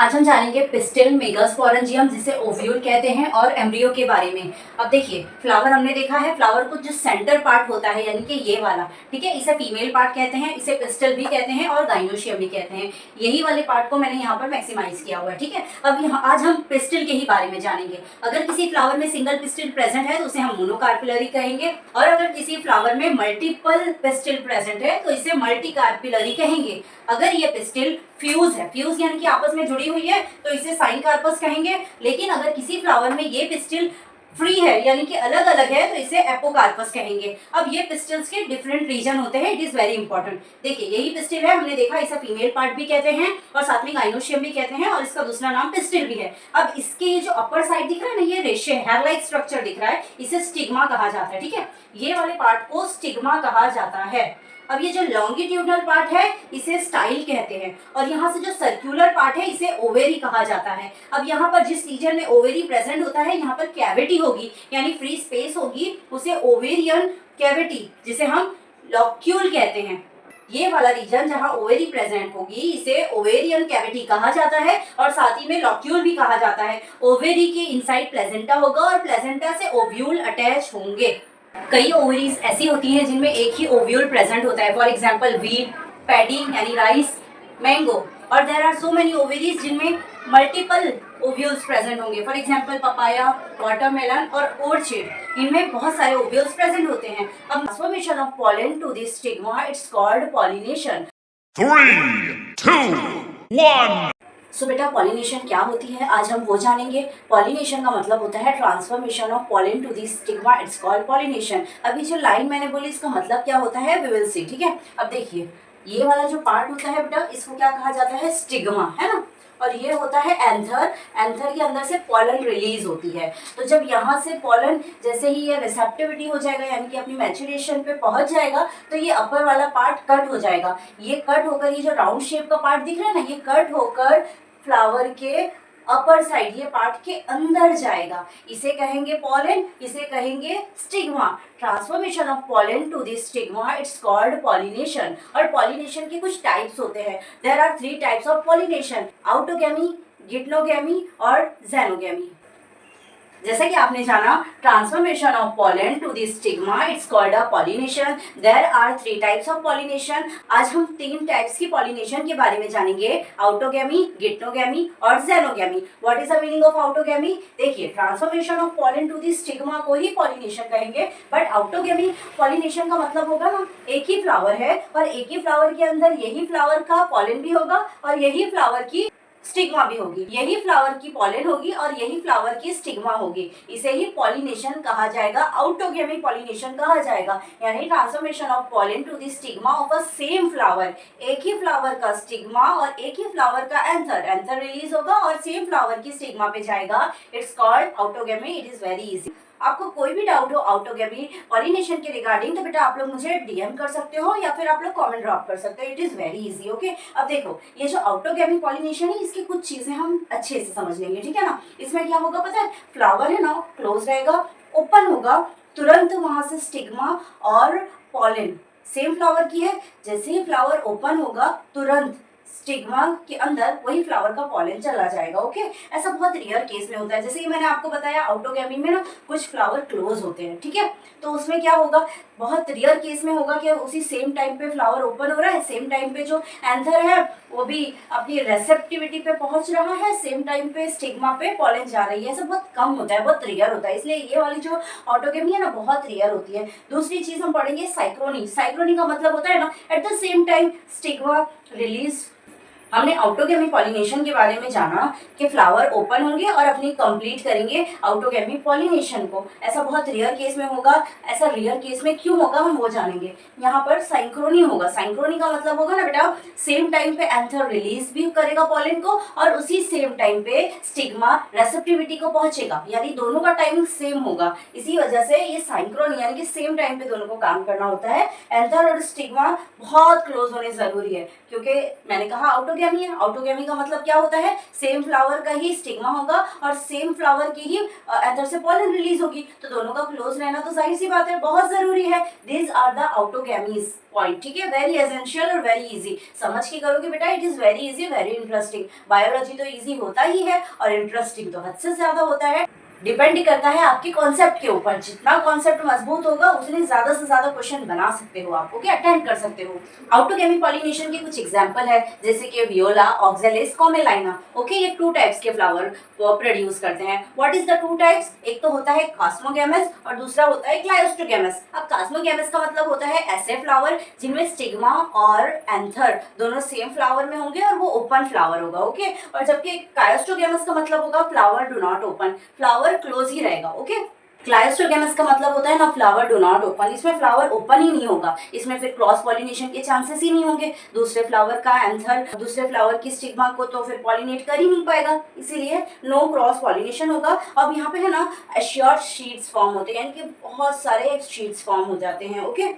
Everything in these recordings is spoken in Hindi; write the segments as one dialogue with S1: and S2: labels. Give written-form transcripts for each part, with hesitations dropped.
S1: आज हम जानेंगे पिस्टिल, मेगास्पोरेंजियम जिसे ओव्यूल कहते हैं और एम्ब्रियो के बारे में। अब देखिए, फ्लावर हमने देखा है, फ्लावर को जो सेंटर पार्ट होता है यानी कि ये वाला, ठीक है, इसे फीमेल पार्ट कहते हैं, इसे पिस्टिल भी कहते हैं और गाइनोशियम भी कहते हैं। यही वाले पार्ट को मैंने यहाँ पर मैक्सिमाइज किया हुआ है, ठीक है। अब यहाँ आज हम पिस्टिल के ही बारे में जानेंगे। अगर किसी फ्लावर में सिंगल पिस्टिल प्रेजेंट है तो उसे हम मोनोकार्पिलरी कहेंगे, और अगर किसी फ्लावर में मल्टीपल पिस्टिल प्रेजेंट है तो इसे मल्टीकार्पिलरी कहेंगे। अगर ये पिस्टिल फ्यूज है, फ्यूज यानी कि आपस में जुड़ी हुई है, तो इसे साइन कार्पस कहेंगे। लेकिन अगर किसी फ्लावर में ये पिस्टिल फ्री है यानी कि अलग अलग है तो इसे एपोकार्पस कहेंगे। अब ये पिस्टिल्स के डिफरेंट रीजन होते हैं, इट इज वेरी इंपॉर्टेंट। देखिए यही पिस्टिल है, हमने देखा इसे फीमेल पार्ट भी कहते हैं और साथ में गाइनोशियम भी कहते हैं और इसका दूसरा नाम पिस्टिल भी है। अब इसके ये जो अपर साइड दिख रहा है ना, ये रेशे हेयर लाइक स्ट्रक्चर दिख रहा है, इसे स्टिग्मा कहा जाता है, ठीक है। ये वाले पार्ट को स्टिग्मा कहा जाता है। अब ये जो लॉन्गिट्यूडनल पार्ट है इसे स्टाइल कहते हैं, और यहाँ से जो सर्कुलर पार्ट है इसे ओवेरी कहा जाता है। अब यहाँ पर जिस रीजन में ओवेरी प्रेजेंट होता है यहाँ पर कैविटी होगी यानी फ्री स्पेस होगी, उसे ओवेरियन कैविटी जिसे हम लॉक्यूल कहते हैं। ये वाला रीजन जहाँ ओवेरी प्रेजेंट होगी इसे ओवेरियन कैविटी कहा जाता है और साथ ही में लॉक्यूल भी कहा जाता है। ओवेरी के इनसाइड प्लेजेंटा होगा और प्लेजेंटा से ओव्यूल अटैच होंगे। कई ओवरीज ऐसी होती हैं जिनमें एक ही ओव्यूल प्रेजेंट होता है, फॉर एग्जांपल व्हीट, पैडी यानी राइस, मैंगो। और there are so many ovaries जिनमें मल्टीपल ओव्यूल्स प्रेजेंट होंगे, फॉर एग्जांपल पपाया, वाटरमेलन और ऑर्चिड, इनमें बहुत सारे ओव्यूल्स प्रेजेंट होते हैं। अब transformation of pollen to the stigma it's called pollination.
S2: 3, 2, 1
S1: so बेटा पॉलिनेशन क्या होती है आज हम वो जानेंगे। पॉलिनेशन का मतलब होता है transformation of pollen to the stigma, it's called pollination. अभी जो लाइन मैंने बोली इसका मतलब क्या होता है वी विल सी, ठीक है। अब देखिए ये वाला जो पार्ट होता है बेटा इसको क्या कहा जाता है, स्टिग्मा, है ना। और ये होता है एंथर, एंथर के अंदर से पॉलन रिलीज होती है। तो जब यहाँ से पॉलन जैसे ही ये रिसेप्टिविटी हो जाएगा यानी कि अपनी मैचुरेशन पे पहुंच जाएगा तो ये अपर वाला पार्ट कट हो जाएगा। ये कट होकर ये जो राउंड शेप का पार्ट दिख रहा है ना, ये कट होकर फ्लावर के अपर साइड ये पार्ट के अंदर जाएगा, इसे कहेंगे पॉलन, इसे कहेंगे stigma. Transformation of pollen to the stigma it's called pollination. और पॉलिनेशन के कुछ टाइप्स होते हैं, there are 3 types of pollination, autogamy, geitonogamy और ज़ेनोगैमी। जैसा कि आपने जाना transformation of pollen to the stigma it's called a pollination. There are 3 types of pollination. आज हम 3 टाइप्स की पॉलिनेशन के बारे में जानेंगे, आउटोगैमी, गिटनोगैमी और xenogamy. What is the meaning of autogamy? देखिए transformation of pollen to the stigma को ही पॉलिनेशन कहेंगे, बट आउटोगैमी पॉलिनेशन का मतलब होगा ना एक ही फ्लावर है और एक ही फ्लावर के अंदर यही फ्लावर का पॉलन भी होगा और यही फ्लावर की स्टिग्मा भी होगी, यही फ्लावर की पॉलन होगी और यही फ्लावर की स्टिग्मा होगी, इसे ही पॉलिनेशन कहा जाएगा, आउटोगैमी पॉलिनेशन कहा जाएगा। यानी transformation of pollen to the stigma of a same flower, एक ही फ्लावर का स्टिग्मा और एक ही फ्लावर का एंथर, एंथर रिलीज होगा और सेम फ्लावर की स्टिग्मा पे जाएगा, it's called autogamy. It is very easy. आपको कोई भी डाउट हो आउटोगैमी पॉलिनेशन के रिगार्डिंग तो बेटा आप लोग मुझे डीएम कर सकते हो या फिर आप लोग कमेंट ड्रॉप कर सकते हो, it is very easy, okay. अब देखो ये जो आउटोगैमी पॉलिनेशन है इसकी कुछ चीजें हम अच्छे से समझ लेंगे, ठीक है ना। इसमें क्या होगा पता है, फ्लावर है ना क्लोज रहेगा, ओपन होगा, तुरंत वहां से स्टिग्मा और पॉलन सेम फ्लावर की है, जैसे ही फ्लावर ओपन होगा तुरंत स्टिग्मा के अंदर वही फ्लावर का पॉलन चला जाएगा, ओके। ऐसा बहुत रेयर केस में होता है, जैसे कि मैंने आपको बताया आउटोगैमी में ना कुछ फ्लावर क्लोज होते हैं, ठीक है। तो उसमें क्या होगा, बहुत रेयर केस में होगा कि उसी सेम टाइम पे फ्लावर ओपन हो रहा है, सेम टाइम पे जो एंथर है वो भी अपनी रेसेप्टिविटी पे पहुंच रहा है, सेम टाइम पे स्टिग्मा पे पॉलन जा रही है। ऐसा बहुत कम होता है, बहुत रेयर होता है, इसलिए ये वाली जो ऑटोगैमी है ना बहुत रेयर होती है। दूसरी चीज हम पढ़ेंगे साइक्रोनी। साइक्रोनी का मतलब होता है ना at the same time stigma release. हमने आउटोगैमी पॉलिनेशन के बारे में जाना कि फ्लावर ओपन होंगे और अपनी कंप्लीट करेंगे आउटोगैमी पॉलिनेशन को। ऐसा बहुत रेयर केस में होगा, ऐसा रेयर केस में क्यों होगा हम वो जानेंगे। यहाँ पर साइक्रोनी होगा, साइक्रोनी का मतलब होगा ना बेटा सेम टाइम पे एंथर रिलीज भी करेगा पॉलन को और उसी सेम टाइम पे स्टिग्मा रेसेप्टिविटी को पहुंचेगा, यानी दोनों का टाइमिंग सेम होगा। इसी वजह से ये साइक्रोनी यानी कि सेम टाइम पे दोनों को काम करना होता है। एंथर और स्टिग्मा बहुत क्लोज होने जरूरी है, क्योंकि मैंने कहा आउटोगैमी ऑटोगैमी है। ऑटोगैमी का मतलब क्या होता है, सेम फ्लावर का ही स्टिग्मा होगा और सेम फ्लावर की ही एंथर से पॉलन रिलीज होगी, तो दोनों का क्लोज रहना तो जाहिर सी बात है, बहुत जरूरी है। दिस आर द ऑटोगैमीज पॉइंट, ठीक है, वेरी एसेंशियल और वेरी इजी। समझ के करोगे बेटा, it is very easy, very interesting. Biology तो इजी होता ही है और इंटरेस्टिंग तो हद से ज्यादा होता है। डिपेंड करता है आपके कॉन्सेप्ट के ऊपर, जितना कॉन्सेप्ट मजबूत होगा उतने ज्यादा से ज्यादा क्वेश्चन बना सकते हो आप, ओके, अटेंड कर सकते हो। ऑटोगैमी पॉलिनेशन के कुछ एग्जांपल है, जैसे कि वियोला, ऑक्जेलिस, कॉमेलाइना, ओके, ये 2 टाइप्स के फ्लावर प्रोड्यूस करते हैं। What is the 2 types? एक तो होता है कास्मोगैमस और दूसरा होता है क्लाइस्टोगैमस। अब कास्मोगैमस का मतलब होता है ऐसे फ्लावर जिनमें स्टिग्मा और एंथर दोनों सेम फ्लावर में होंगे और वो ओपन फ्लावर होगा, ओके। और जबकि क्लाइस्टोगैमस का मतलब होगा flower do not open, flower close ही रहेगा, ओके। क्लाइस्टोगैमस का मतलब होता है ना फ्लावर डू नॉट ओपन, इसमें फ्लावर ओपन ही नहीं होगा, इसमें फिर क्रॉस पॉलिनेशन के चांसेस ही नहीं होंगे। दूसरे फ्लावर का एंथर दूसरे फ्लावर की स्टिग्मा को तो फिर पॉलिनेट कर ही नहीं पाएगा, इसीलिए नो क्रॉस पॉलिनेशन होगा। अब यहाँ पे है ना एश्योर्ड शीट्स फॉर्म होते हैं, यानी कि बहुत सारे शीट्स फॉर्म हो जाते हैं, ओके।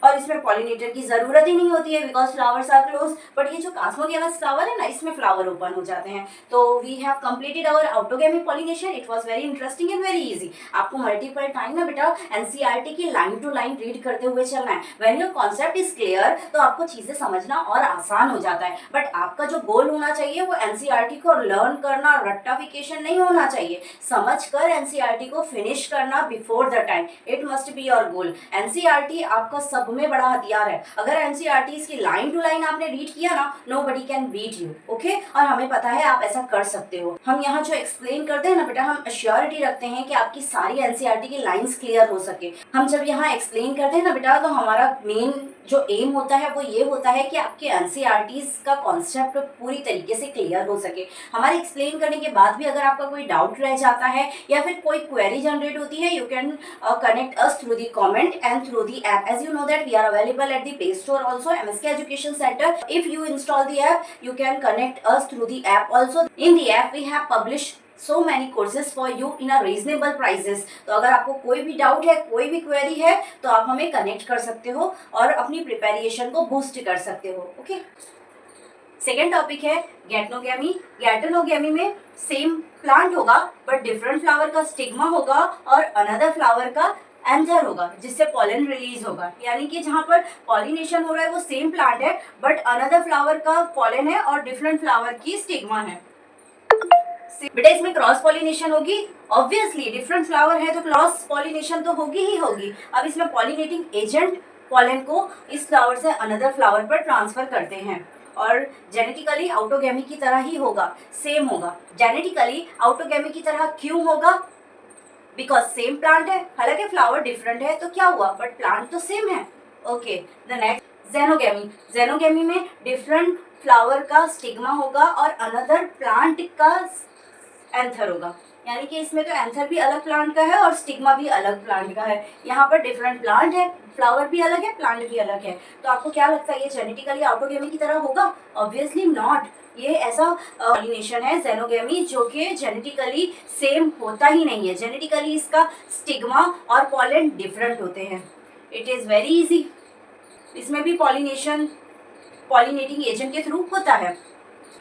S1: और इसमें पॉलिनेटर की जरूरत ही नहीं होती है because flowers are close. But ये जो कास्मोगैमस फ्लावर है ना, इसमें फ्लावर ओपन हो जाते हैं। तो we have completed our autogamy pollination, it was very interesting and very easy. आपको मल्टीपल टाइम ना बेटा एनसीईआरटी की लाइन टू लाइन रीड करते हुए चलना है। When your concept is clear तो आपको चीजें समझना और आसान हो जाता है। बट आपका जो गोल होना चाहिए वो एनसीईआरटी को लर्न करना, रट्टाफिकेशन नहीं होना चाहिए। समझ कर एनसीईआरटी को फिनिश करना before the time, it must be your goal. NCERT आपका सब में बड़ा हथियार है। अगर एनसीईआरटी की लाइन टू लाइन आपने रीड किया ना, nobody can beat you, okay. और हमें पता है आप ऐसा कर सकते हो। हम यहाँ जो एक्सप्लेन करते हैं ना बेटा, हम अश्योरिटी रखते हैं कि आपकी सारी एनसीईआरटी की लाइंस क्लियर हो सके। हम जब यहाँ एक्सप्लेन करते हैं ना बेटा, तो हमारा मेन जो एम होता है वो ये होता है कि आपके एनसीईआरटी का कॉन्सेप्ट पूरी तरीके से क्लियर हो सके। हमारे एक्सप्लेन करने के बाद भी अगर आपका कोई डाउट रह जाता है या फिर कोई क्वेरी जनरेट होती है, you can connect us through the comment and through the app. As you know that we are available at the Play Store also, MSK Education Center. If you install the app, you can connect us through the app also. In the app we have published so many courses for you in a reasonable prices. तो अगर आपको कोई भी डाउट है, कोई भी क्वेरी है, तो आप हमें कनेक्ट कर सकते हो और अपनी प्रिपरेशन को बूस्ट कर सकते हो, ओके। सेकेंड टॉपिक है गैटनोगैमी। गैटनोगैमी में सेम प्लांट होगा बट डिफरेंट फ्लावर का स्टिग्मा होगा और अनदर फ्लावर का एंथर होगा जिससे पॉलन रिलीज होगा। यानी कि जहाँ पर पॉलिनेशन हो रहा है वो सेम प्लांट है बट अनदर फ्लावर का पॉलन है और डिफरेंट फ्लावर की स्टिग्मा है। बेटा इसमें क्रॉस पॉलिनेशन होगी, ऑब्वियसली डिफरेंट फ्लावर है तो क्रॉस पॉलिनेशन तो होगी ही होगी। अब इसमें पॉलिनेटिंग एजेंट पॉलन को इस फ्लावर से अनदर फ्लावर पर ट्रांसफर करते हैं और जेनेटिकली ऑटोगैमी की तरह ही होगा, सेम होगा। जेनेटिकली ऑटोगैमी की तरह क्यों होगा? बिकॉज सेम प्लांट है, हालांकि फ्लावर डिफरेंट है तो क्या हुआ, बट प्लांट तो सेम है, okay. The next xenogamy. Xenogamy में डिफरेंट फ्लावर का स्टिग्मा होगा और अनदर प्लांट का एंथर होगा। यानी कि इसमें तो एंथर भी अलग प्लांट का है और स्टिग्मा भी अलग प्लांट का है। यहाँ पर डिफरेंट प्लांट है, फ्लावर भी अलग है, प्लांट भी अलग है। तो आपको क्या लगता है ये जेनेटिकली ऑटोगैमी की तरह होगा? Obviously not. ये ऐसा पॉलिनेशन है जेनोगैमी जो कि जेनेटिकली सेम होता ही नहीं है। जेनेटिकली इसका स्टिग्मा और पॉलन डिफरेंट होते हैं। It is very easy. इसमें भी पॉलिनेटिंग एजेंट के थ्रू होता है।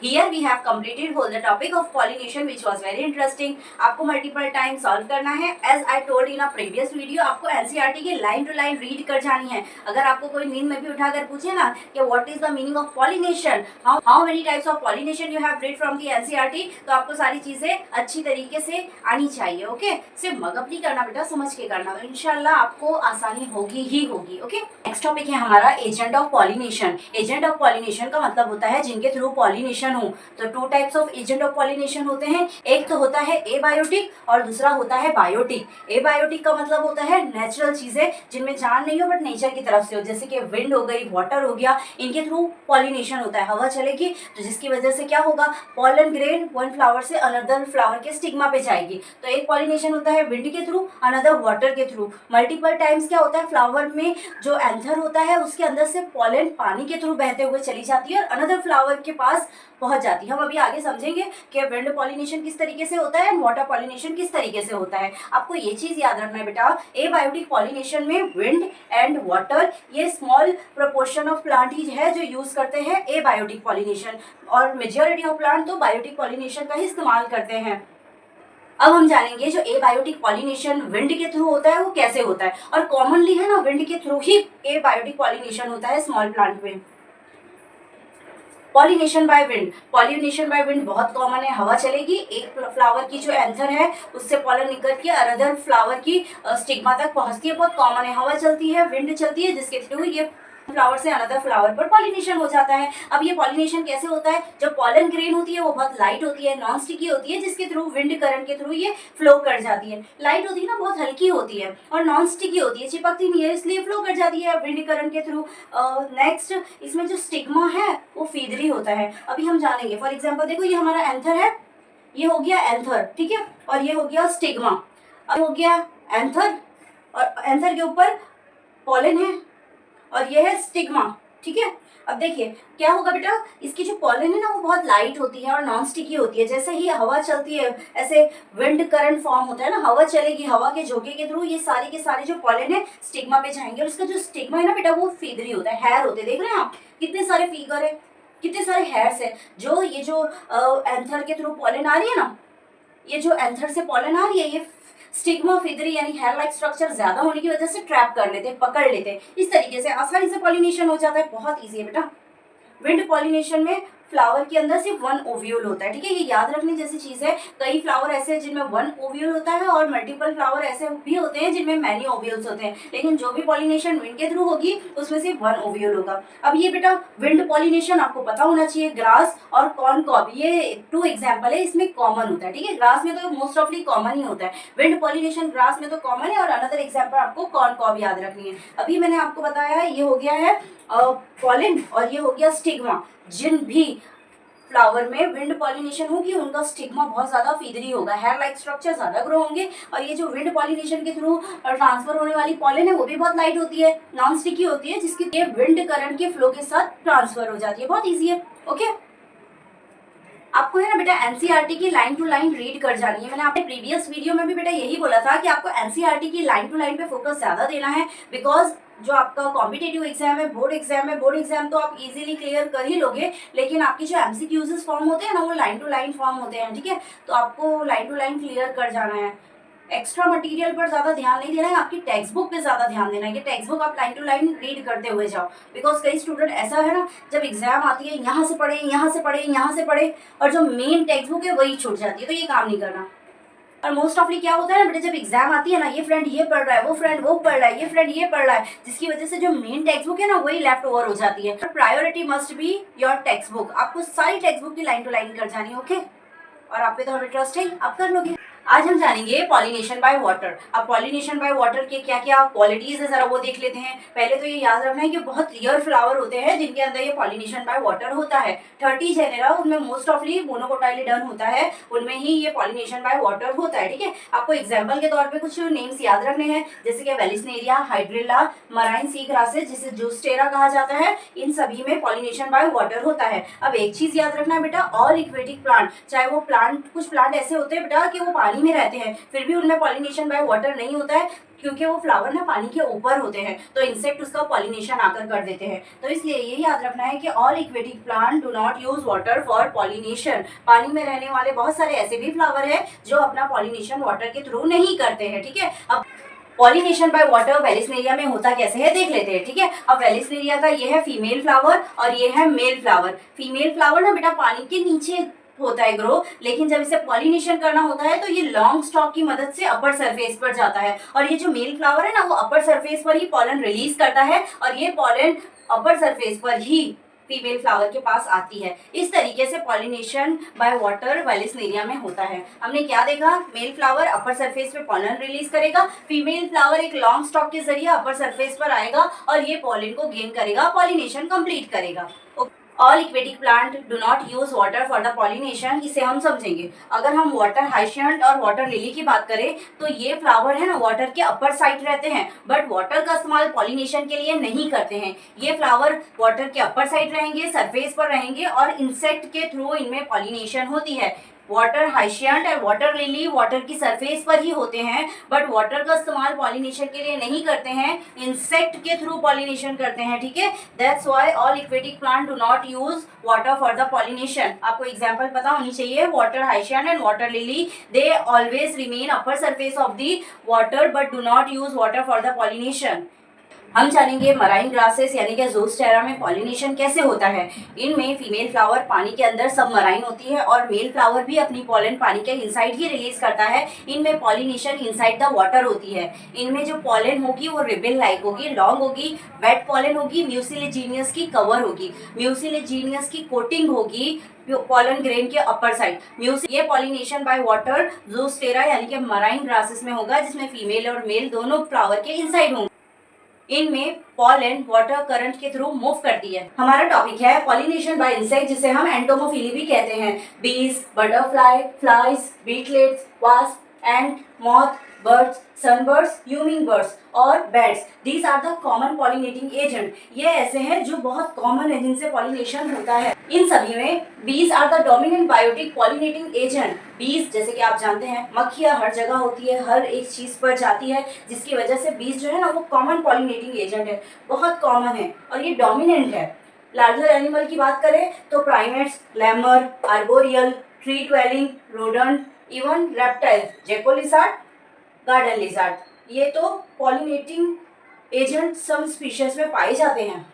S1: Here we have completed whole the topic of pollination which was very interesting. आपको multiple time solve करना है। As I told in a previous video, आपको NCERT की line to line read कर जानी है। अगर आपको कोई नींद में भी उठाकर पूछे ना कि what is the meaning of pollination, how many types of pollination you have read from the NCERT, तो आपको सारी चीज़ें अच्छी तरीके से आनी चाहिए, ओके। सिर्फ मगअप नहीं करना बेटा, समझ के करना, इंशाल्लाह आपको आसानी होगी ही होगी, ओके। नेक्स्ट टॉपिक है हमारा agent of pollination. Agent of pollination का मतलब होता है जिनके थ्रू पॉलिनेशन हो। तो 2 types of agent of pollination होते हैं, एक तो होता है एबायोटिक और दूसरा होता है बायोटिक। एबायोटिक का मतलब होता है नेचुरल चीजें जिनमें जान नहीं हो बट नेचर की तरफ से हो, जैसे कि विंड हो गई, वाटर हो गया, इनके थ्रू पॉलिनेशन होता है। हवा चलेगी तो जिसकी वजह से क्या होगा, पॉलन ग्रेन वन फ्लावर से अनदर फ्लावर के स्टिग्मा पे जाएगी। तो एक पॉलिनेशन होता है विंड के थ्रू, अनदर वाटर के थ्रू। मल्टीपल टाइम्स क्या होता है, फ्लावर में जो एंथर होता है उसके अंदर से पॉलन पानी के थ्रू बहते हुए चली जाती है और अनदर फ्लावर के पास पहुंच जाती है। हम अभी आगे समझेंगे कि विंड पॉलिनेशन किस तरीके से होता है एंड वाटर पॉलिनेशन किस तरीके से होता है। आपको ये चीज़ याद रखना है बेटा, एबायोटिक पॉलिनेशन में विंड एंड वाटर ये स्मॉल प्रोपोर्शन ऑफ प्लांट ही है जो यूज़ करते हैं एबायोटिक पॉलिनेशन, और मेजॉरिटी ऑफ प्लांट तो बायोटिक पॉलिनेशन का ही इस्तेमाल करते हैं। अब हम जानेंगे जो एबायोटिक पॉलिनेशन विंड के थ्रू होता है वो कैसे होता है, और कॉमनली है ना विंड के थ्रू ही एबायोटिक पॉलिनेशन होता है स्मॉल प्लांट में। Pollination by wind, pollination by wind बहुत कॉमन है। हवा चलेगी, एक फ्लावर की जो एंथर है उससे पॉलन निकल के अदर फ्लावर की स्टिग्मा तक पहुंचती है, बहुत कॉमन है। हवा चलती है, विंड चलती है, जिसके थ्रू ये फ्लावर से अनदर फ्लावर पर पॉलिनेशन हो जाता है। अब ये पॉलिनेशन कैसे होता है, जो पॉलन ग्रेन होती है वो बहुत लाइट होती है, नॉन स्टिकी होती है, जिसके थ्रू विंड करंट के थ्रू ये फ्लो कर जाती है। लाइट होती है ना, बहुत हल्की होती है, और नॉन स्टिकी होती है, चिपकती नहीं है, इसलिए फ्लो कर जाती है विंड करंट के थ्रू। नेक्स्ट इसमें जो स्टिग्मा है वो फीदरी होता है। अभी हम जानेंगे, फॉर एग्जाम्पल देखो ये हमारा एंथर है, ये हो गया एंथर, ठीक है, और ये हो गया स्टिग्मा। अब हो गया एंथर, और एंथर के ऊपर पॉलन है, और ये है स्टिग्मा, ठीक है। अब देखिए क्या होगा बेटा, इसकी जो पॉलन है ना वो बहुत लाइट होती है और नॉन स्टिकी होती है। जैसे ही हवा चलती है ऐसे विंड करंट फॉर्म होता है ना, हवा चलेगी, हवा के झोंके के थ्रू ये सारे के सारे जो पॉलन है स्टिग्मा पे जाएंगे, और इसका जो स्टिग्मा है ना बेटा वो फीदरी होता है, हेयर होते हैं। देख रहे हैं आप कितने सारे फिगर है, कितने सारे हेयर्स है। जो ये जो एंथर के थ्रू पॉलन आ रही है ना, ये जो एंथर से पॉलन आ रही है, ये स्टिग्मा फिदरी यानी हेयर लाइक स्ट्रक्चर ज्यादा होने की वजह से ट्रैप कर लेते हैं, पकड़ लेते हैं। इस तरीके से आसानी से पॉलिनेशन हो जाता है, बहुत इजी है बेटा। विंड पॉलिनेशन में फ्लावर के अंदर सिर्फ वन ओव्यूल होता है, ठीक है, ये याद रखने जैसी चीज है। कई फ्लावर ऐसे हैं जिनमें वन ओव्यूल होता है, और मल्टीपल फ्लावर ऐसे भी होते हैं जिनमें मैनी ओव्यूल्स होते हैं, लेकिन जो भी पॉलिनेशन विंड के थ्रू होगी उसमें सिर्फ वन ओव्यूल होगा। अब ये बेटा विंड पॉलिनेशन आपको पता होना चाहिए, ग्रास और कॉर्न कॉब ये 2 एग्जाम्पल है, इसमें कॉमन होता है, ठीक है। ग्रास में तो मोस्ट ऑफली कॉमन ही होता है, विंड पॉलिनेशन ग्रास में तो कॉमन है, और अनदर एग्जाम्पल आपको कॉर्न कॉब याद रखनी है। अभी मैंने आपको बताया है, ये हो गया है पॉलन और ये हो गया स्टिग्मा। जिन भी फ्लावर में विंड पॉलिनेशन होगी उनका स्टिग्मा बहुत ज्यादा फीदरी होगा, हेयर लाइक स्ट्रक्चर ज्यादा ग्रो होंगे, और ये जो विंड पॉलिनेशन के थ्रू ट्रांसफर होने वाली पॉलन है वो भी बहुत लाइट होती है, नॉन स्टिकी होती है, जिसकी ये विंड करंट के फ्लो के साथ ट्रांसफर हो जाती है। बहुत ईजी है, ओके। आपको है ना बेटा एनसीईआरटी की लाइन टू लाइन रीड कर जानी है। मैंने आपने प्रीवियस वीडियो में भी बेटा यही बोला था कि आपको एनसीईआरटी की लाइन टू लाइन पे फोकस ज्यादा देना है, बिकॉज जो आपका कॉम्पिटेटिव एग्जाम है, बोर्ड एग्जाम तो आप इजीली क्लियर कर ही लोगे, लेकिन आपके जो एमसीक्यूज फॉर्म होते हैं ना वो लाइन टू लाइन फॉर्म होते हैं, ठीक है। तो आपको लाइन टू लाइन क्लियर कर जाना है। एक्स्ट्रा मटेरियल पर ज्यादा ध्यान नहीं देना है, आपकी टेक्स्ट बुक पे ज्यादा ध्यान देना है कि टेक्स्ट बुक आप लाइन टू लाइन रीड करते हुए जाओ। बिकॉज कई स्टूडेंट ऐसा है ना, जब एग्जाम आती है यहाँ से पढ़े, यहाँ से पढ़े, यहाँ से पढ़े, और जो मेन टेक्स्ट बुक है वही छूट जाती है, तो ये काम नहीं करना। और मोस्ट ऑफली क्या होता है ना बेटा, जब एग्जाम आती है ना, ये फ्रेंड ये पढ़ रहा है, वो फ्रेंड वो पढ़ रहा है, ये फ्रेंड ये पढ़ रहा है, जिसकी वजह से जो मेन टेक्स्ट बुक है ना वही लेफ्ट ओवर हो जाती है। Priority must be your text book, आपको सारी टेक्स्ट बुक की लाइन टू लाइन कर जानी है, ओके। और आप पे तो हमें ट्रस्ट है, आप कर लोगे। आज हम जानेंगे पॉलिनेशन बाय वाटर। अब पॉलिनेशन बाय वाटर के क्या क्या क्वालिटीज है जरा वो देख लेते हैं। पहले तो ये याद रखना है कि बहुत रेयर फ्लावर होते हैं जिनके अंदर ये पॉलिनेशन बाय वाटर होता है। 30 जेनेरा, उनमें मोस्ट ऑफली मोनोकोटाइलिडन होता है, उनमें ही ये पॉलिनेशन बाय वाटर होता है, ठीक है। आपको एग्जाम्पल के तौर पे कुछ नेम्स याद रखने हैं, जैसे कि वेलिस्नेरिया, हाइड्रिल्ला, मराइन सी ग्रासेस जिसे जूस्टेरा कहा जाता है, इन सभी में पॉलिनेशन बाय वाटर होता है। अब एक चीज याद रखना है बेटा, और इक्वेटिक प्लांट, चाहे वो प्लांट, कुछ प्लांट ऐसे होते हैं बेटा कि वो पानी में रहते हैं फिर भी उनमें पॉलिनेशन बाय वाटर नहीं होता है, क्योंकि वो फ्लावर ना पानी के ऊपर होते हैं, तो इंसेक्ट उसका पॉलिनेशन आकर कर देते हैं। तो इसलिए ये याद रखना है कि all aquatic plant do not use water for pollination. पानी में रहने वाले बहुत सारे ऐसे भी फ्लावर है जो अपना पॉलिनेशन वाटर के थ्रू नहीं करते हैं, ठीक है। अब पॉलिनेशन बाय वाटर वेलिस्नेरिया में होता कैसे है देख लेते हैं, ठीक है। अब वेलिस्नेरिया का ये है फीमेल फ्लावर और ये है मेल फ्लावर। फीमेल फ्लावर ना बेटा पानी के नीचे होता है ग्रो, लेकिन जब इसे पॉलिनेशन करना होता है तो ये लॉन्ग स्टॉक की मदद से अपर सरफेस पर जाता है, और ये जो मेल फ्लावर है ना वो अपर सरफेस पर ही पॉलन रिलीज करता है, और ये पॉलन अपर सरफेस पर ही फीमेल फ्लावर के पास आती है। इस तरीके से पॉलिनेशन बाय वाटर वेलिस्नेरिया में होता है। हमने क्या देखा, मेल फ्लावर अपर सरफेस पे पॉलन रिलीज करेगा, फीमेल फ्लावर एक लॉन्ग स्टॉक के जरिए अपर सरफेस पर आएगा और ये पॉलन को गेन करेगा, पॉलिनेशन कंप्लीट करेगा। All aquatic plant do not use water for the pollination. इसे हम समझेंगे। अगर हम वाटर हाइशियंट और वाटर लिली की बात करें तो ये फ्लावर है ना वाटर के अपर साइड रहते हैं, बट वाटर का इस्तेमाल पॉलिनेशन के लिए नहीं करते हैं। ये फ्लावर वाटर के अपर साइड रहेंगे, सरफेस पर रहेंगे और इंसेक्ट के थ्रू इनमें पॉलिनेशन होती है। वाटर हाइशियंट और वाटर लिली वाटर की सरफेस पर ही होते हैं, बट वाटर का इस्तेमाल पॉलिनेशन के लिए नहीं करते हैं, इंसेक्ट के थ्रू पॉलिनेशन करते हैं। ठीक है, that's why all aquatic plant do not use water for the pollination. आपको एग्जांपल पता होनी चाहिए। Water hyacinth and water lily they always remain upper surface of the water but do not use water for the pollination. हम जानेंगे मराइन ग्रासेस यानी कि ज़ूस्टेरा में पॉलिनेशन कैसे होता है। इनमें फीमेल फ्लावर पानी के अंदर सबमराइन होती है और मेल फ्लावर भी अपनी पॉलन पानी के इनसाइड ही रिलीज करता है। इनमें पॉलिनेशन इनसाइड द वाटर होती है। इनमें जो पॉलन होगी वो रिबन लाइक होगी, लॉन्ग होगी, वेट पॉलन होगी, म्यूसिलेजिनियस की कवर होगी, म्यूसिलेजिनियस की कोटिंग होगी पॉलन ग्रेन के अपर साइड। ये पॉलिनेशन बाय वाटर ज़ूस्टेरा यानी कि मराइन ग्रासेस में होगा, जिसमें फीमेल और मेल दोनों फ्लावर के इनसाइड होंगे। इनमें पॉलन वाटर करंट के थ्रू मूव करती है। हमारा टॉपिक है पॉलिनेशन बाय इंसेक्ट, जिसे हम एंटोमोफिली भी कहते हैं। Bees, butterfly, flies, beetles, wasp, ant, moth, birds, sunbirds, humming birds और bats, these are the common pollinating agent. ये ऐसे हैं जो बहुत कॉमन है जिनसे पॉलिनेशन होता है। इन सभी में bees are the dominant biotic pollinating agent. Bees जैसे कि आप जानते हैं मक्खियाँ हर जगह होती है, हर एक चीज़ पर जाती है, जिसकी वजह से बीज जो है ना वो कॉमन पॉलिनेटिंग एजेंट है, बहुत कॉमन है और ये डोमिनेंट है। लार्जर एनिमल की बात करें तो primates, Lamar, arboreal, tree dwelling, rodent, even reptile, gecko lizard, garden lizard, ये तो पॉलिनेटिंग एजेंट सम स्पीशीज में पाए जाते हैं।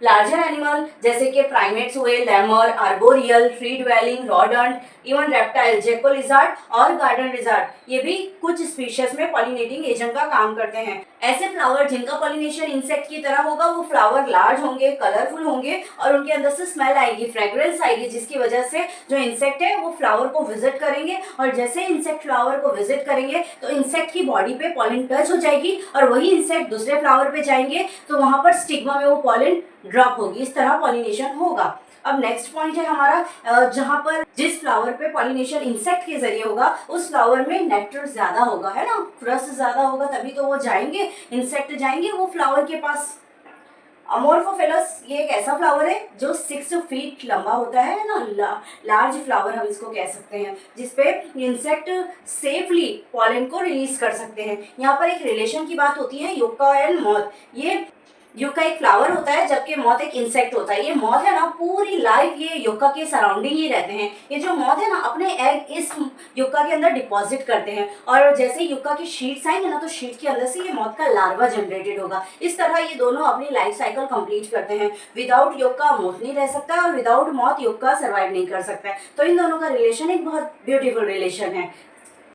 S1: लार्जर एनिमल जैसे कि प्राइमेट्स हुए, lemur, arboreal, tree dwelling, rodent, even reptile, gecko lizard और गार्डन लिजार्ड, ये भी कुछ स्पीशीज में पॉलिनेटिंग एजेंट का काम करते हैं। ऐसे फ्लावर जिनका पॉलिनेशन इंसेक्ट की तरह होगा वो फ्लावर लार्ज होंगे, कलरफुल होंगे और उनके अंदर से स्मेल आएगी, फ्रेग्रेंस आएगी, जिसकी वजह से जो इंसेक्ट है वो फ्लावर को विजिट करेंगे और जैसे इंसेक्ट फ्लावर को विजिट करेंगे तो इंसेक्ट की बॉडी पे पॉलन टच हो जाएगी और वही इंसेक्ट दूसरे फ्लावर पे जाएंगे तो वहां पर स्टिग्मा में वो पॉलन ड्रॉप होगी। इस तरह पॉलिनेशन होगा। अब नेक्स्ट पॉइंट है हमारा, जहां पर जिस फ्लावर पे पॉलिनेशन इंसेक्ट के जरिए होगा उस फ्लावर में नेक्टर ज्यादा होगा, है ना, रस ज्यादा होगा, तभी तो वो जाएंगे, इंसेक्ट जाएंगे वो फ्लावर के पास। अमोर्फोफिलस ये एक ऐसा फ्लावर है जो 6 फीट लंबा होता है ना, लार्ज फ्लावर हम इसको कह सकते हैं, जिसपे इंसेक्ट सेफली पॉलन को रिलीज कर सकते हैं। यहाँ पर एक रिलेशन की बात होती है, यूका एंड मॉथ। ये यूका एक फ्लावर होता है जबकि मॉथ एक इंसेक्ट होता है। ये मॉथ है ना पूरी लाइफ ये यूका के सराउंडिंग ही रहते हैं। ये जो मॉथ है ना अपने एग इस यूका के अंदर डिपॉजिट करते हैं और जैसे यूका की शीट्स आएंगे ना तो शीट के अंदर से ये मॉथ का लार्वा जनरेटेड होगा। इस तरह ये दोनों अपनी लाइफ साइकिल कंप्लीट करते हैं। विदाउट यूका मॉथ नहीं रह सकता और विदाउट मॉथ यूका सर्वाइव नहीं कर सकता है। तो इन दोनों का रिलेशन एक बहुत ब्यूटीफुल रिलेशन है।